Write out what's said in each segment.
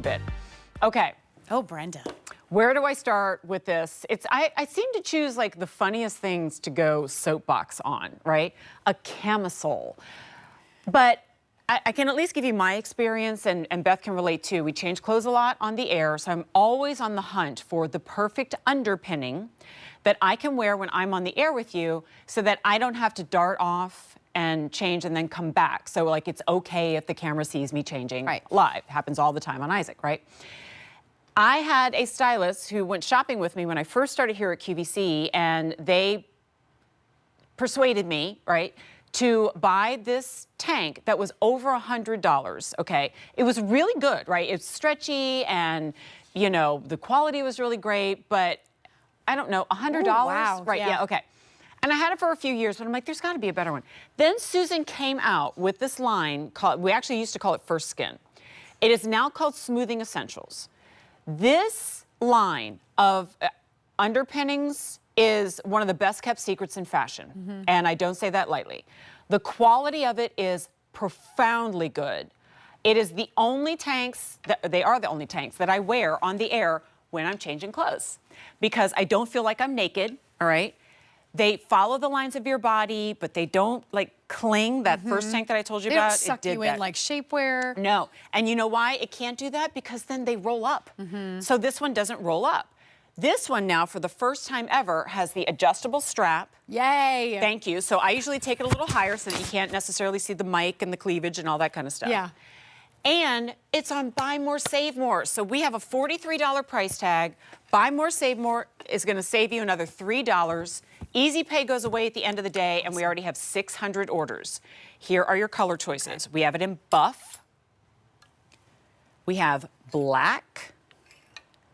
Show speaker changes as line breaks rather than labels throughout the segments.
bit. Okay.
Oh, Brenda.
Where do I start with this? I seem to choose like the funniest things to go soapbox on, right? A camisole. But I can at least give you my experience, and Beth can relate too. We change clothes a lot on the air, so I'm always on the hunt for the perfect underpinning that I can wear when I'm on the air with you so that I don't have to dart off and change and then come back. So like it's okay if the camera sees me changing live. Happens all the time on Isaac, right? I had a stylist who went shopping with me when I first started here at QVC, and they persuaded me, right, to buy this tank that was over $100, okay? It was really good, right? It's stretchy and, you know, the quality was really great, but I don't know, $100?
Ooh, wow.
Right, yeah, okay. And I had it for a few years, but I'm like, there's gotta be a better one. Then Susan came out with this line called, we actually used to call it First Skin. It is now called Smoothing Essentials. This line of underpinnings is one of the best kept secrets in fashion, and I don't say that lightly. The quality of it is profoundly good. It is the only tanks, they are the only tanks that I wear on the air when I'm changing clothes, because I don't feel like I'm naked, all right? They follow the lines of your body, but they don't like cling. That first tank that I told you
They
about,
don't suck you in like shapewear.
No, and you know why it can't do that? Because then they roll up. So this one doesn't roll up. This one now, for the first time ever, has the adjustable strap.
Yay!
Thank you. So I usually take it a little higher so that you can't necessarily see the mic and the cleavage and all that kind of stuff.
Yeah.
And it's on Buy More, Save More. So we have a $43 price tag. Buy More, Save More is gonna save you another $3. Easy Pay goes away at the end of the day, and we already have 600 orders. Here are your color choices. We have it in buff. We have black.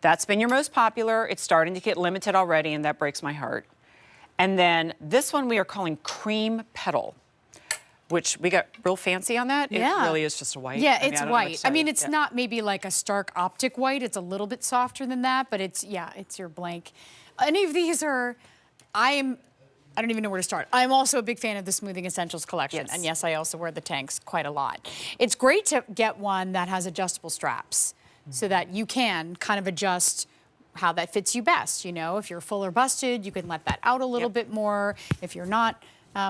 That's been your most popular. It's starting to get limited already, and that breaks my heart. And then this one we are calling cream petal, which we got real fancy on that.
Yeah.
It really is just a white.
Yeah,
I mean,
it's
I don't know what to
white.
tell
I mean,
you.
it's
Yeah.
not maybe like a stark optic white. It's a little bit softer than that, but it's, yeah, it's your blank. Any of these are, I don't even know where to start. I'm also a big fan of the Smoothing Essentials collection.
Yes.
And yes, I also wear the tanks quite a lot. It's great to get one that has adjustable straps so that you can kind of adjust how that fits you best. You know, if you're full or busted, you can let that out a little bit more. If you're not,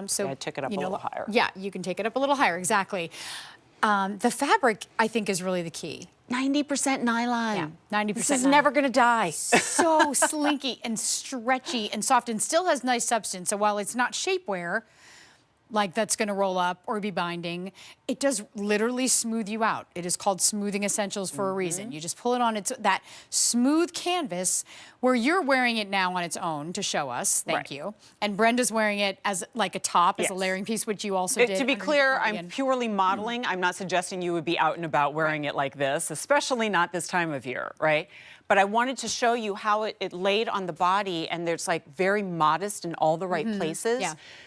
so
I took it up a little higher.
Yeah, you can take it up a little higher, exactly. The fabric, I think, is really the key.
90% nylon.
Yeah, 90%
This is
nylon.
never gonna die.
So slinky and stretchy and soft and still has nice substance. So while it's not shapewear, like that's gonna roll up or be binding, it does literally smooth you out. It is called Smoothing Essentials for a reason. You just pull it on that smooth canvas where you're wearing it now on its own to show us, thank you. And Brenda's wearing it as like a top, as a layering piece, which you also did.
To be clear, I'm purely
Mm-hmm.
modeling. I'm not suggesting you would be out and about wearing it like this, especially not this time of year, right? But I wanted to show you how it laid on the body, and there's like very modest in all the right places,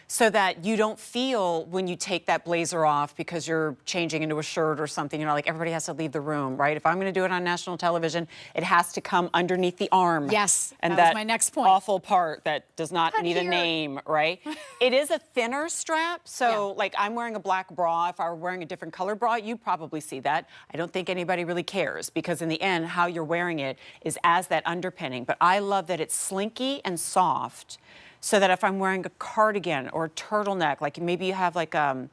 so that you don't feel when you take that blazer off because you're changing into a shirt or something, you know, like everybody has to leave the room, right? If I'm gonna do it on national television, it has to come underneath the arm.
Yes,
and
that was my next point.
Awful part that does not need a
here.
name, right? It is a thinner strap, so like I'm wearing a black bra. If I were wearing a different color bra, you'd probably see that. I don't think anybody really cares, because in the end, how you're wearing it is as that underpinning. But I love that it's slinky and soft, so that if I'm wearing a cardigan or a turtleneck, like maybe you have like a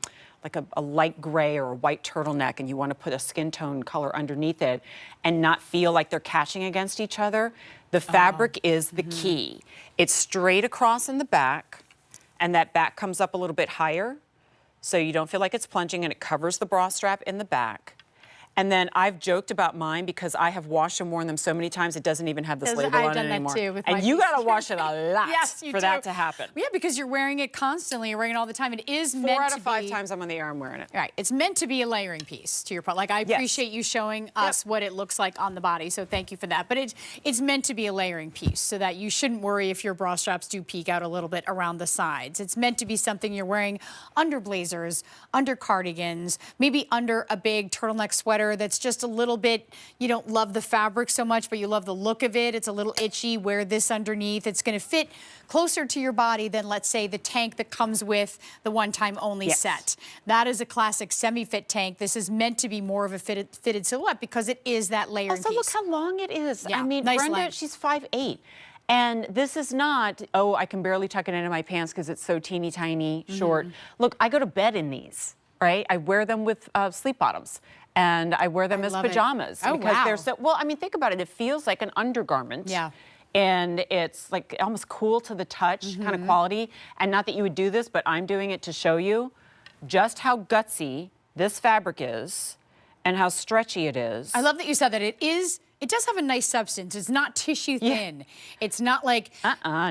light gray or a white turtleneck and you want to put a skin tone color underneath it and not feel like they're catching against each other, the fabric is the key. It's straight across in the back, and that back comes up a little bit higher, so you don't feel like it's plunging, and it covers the bra strap in the back. And then I've joked about mine because I have washed and worn them so many times it doesn't even have this label on it anymore.
I've done that too with my
and you
piece.
gotta wash it a lot
Yes, you
for
do.
that to happen.
Yeah, because you're wearing it constantly, you're wearing it all the time. It is meant to be.
4 out of 5 times I'm on the air, I'm wearing it.
Right, it's meant to be a layering piece, to your point. Like, I appreciate you showing us what it looks like on the body, so thank you for that. But it's meant to be a layering piece, so that you shouldn't worry if your bra straps do peek out a little bit around the sides. It's meant to be something you're wearing under blazers, under cardigans, maybe under a big turtleneck sweater sweater that's just a little bit, you don't love the fabric so much, but you love the look of it. It's a little itchy. Wear this underneath. It's going to fit closer to your body than, let's say, the tank that comes with the one-time only set. That is a classic semi-fit tank. This is meant to be more of a fitted silhouette because it is that layered piece.
Also, look how long it is.
Yeah,
I mean,
nice
Brenda,
length.
she's 5'8". And this is not, oh, I can barely tuck it into my pants because it's so teeny tiny, short. Look, I go to bed in these, right? I wear them with sleep bottoms. And I wear them as pajamas.
Oh,
because
wow.
they're so, well, I mean, think about it. It feels like an undergarment.
Yeah.
And it's like almost cool to the touch kind of quality. And not that you would do this, but I'm doing it to show you just how gutsy this fabric is and how stretchy it is.
I love that you said that. It does have a nice substance. It's not tissue thin. It's not like,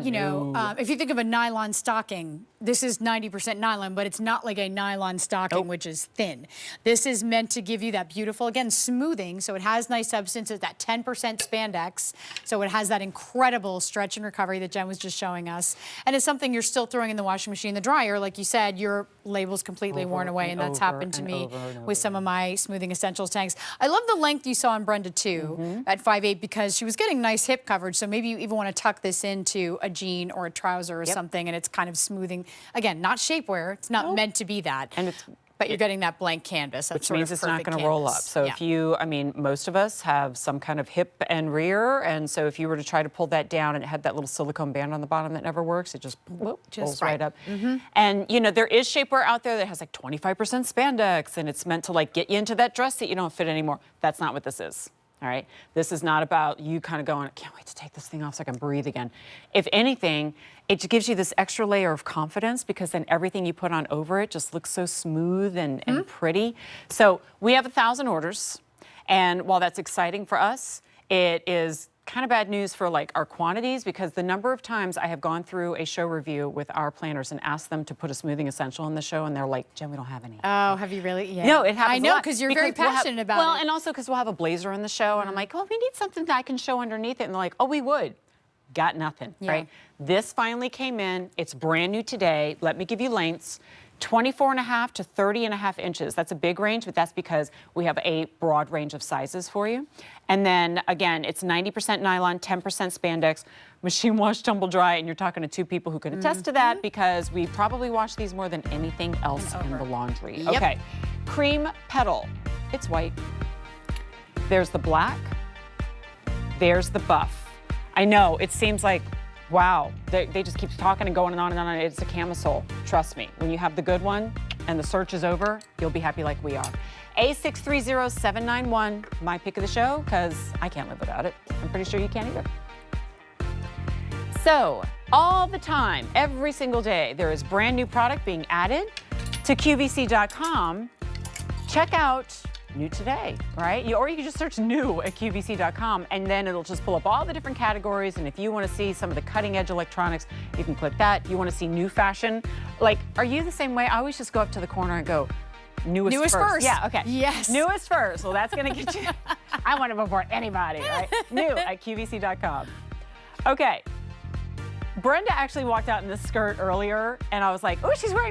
you know, if you think of a nylon stocking, this is 90% nylon, but it's not like a nylon stocking, which is thin. This is meant to give you that beautiful, again, smoothing. So it has nice substance. It's that 10% spandex. So it has that incredible stretch and recovery that Jen was just showing us. And it's something you're still throwing in the washing machine, the dryer. Like you said, your label's completely worn away, and that's happened to me with some of my Smoothing Essentials tanks. I love the length you saw on Brenda, too. At 5'8", because she was getting nice hip coverage, so maybe you even want to tuck this into a jean or a trouser or something, and it's kind of smoothing. Again, not shapewear. It's not meant to be that. And but you're getting that blank canvas. That's
which means it's not going to roll up. So if you, I mean, most of us have some kind of hip and rear, and so if you were to try to pull that down and it had that little silicone band on the bottom that never works, it just pulls right up. And you know, there is shapewear out there that has like 25% spandex, and it's meant to like get you into that dress that you don't fit anymore. That's not what this is. All right, this is not about you kind of going, I can't wait to take this thing off so I can breathe again. If anything, it gives you this extra layer of confidence because then everything you put on over it just looks so smooth and pretty. So we have 1,000 orders. And while that's exciting for us, it is kind of bad news for like our quantities because the number of times I have gone through a show review with our planners and asked them to put a smoothing essential in the show and they're like, Jen, we don't have any.
Oh, have you really? Yeah.
No, it happens
I know,
a lot
because you're very passionate about it.
Well, and also because we'll have a blazer in the show and I'm like, oh, we need something that I can show underneath it. And they're like, oh, we would. Got nothing, right? This finally came in. It's brand new today. Let me give you lengths. 24.5 to 30.5 inches. That's a big range, but that's because we have a broad range of sizes for you. And then again, it's 90% nylon, 10% spandex, machine wash, tumble dry, and you're talking to two people who can attest to that because we probably wash these more than anything else in the laundry. Okay, cream petal. It's white. There's the black. There's the buff. I know, it seems like wow, they just keep talking and going on and on. It's a camisole. Trust me, when you have the good one and the search is over, you'll be happy like we are. A630791, my pick of the show, because I can't live without it. I'm pretty sure you can't either. So, all the time, every single day, there is brand new product being added to QVC.com. Check out new today, right? Or you can just search new at QVC.com and then it'll just pull up all the different categories. And if you want to see some of the cutting edge electronics, you can click that. If you want to see new fashion, like, are you the same way? I always just go up to the corner and go, newest first. Yeah, okay.
Yes.
Newest first. Well, that's going to get you. I want to before anybody, right? New at QVC.com. Okay. Brenda actually walked out in this skirt earlier and I was like, oh, she's wearing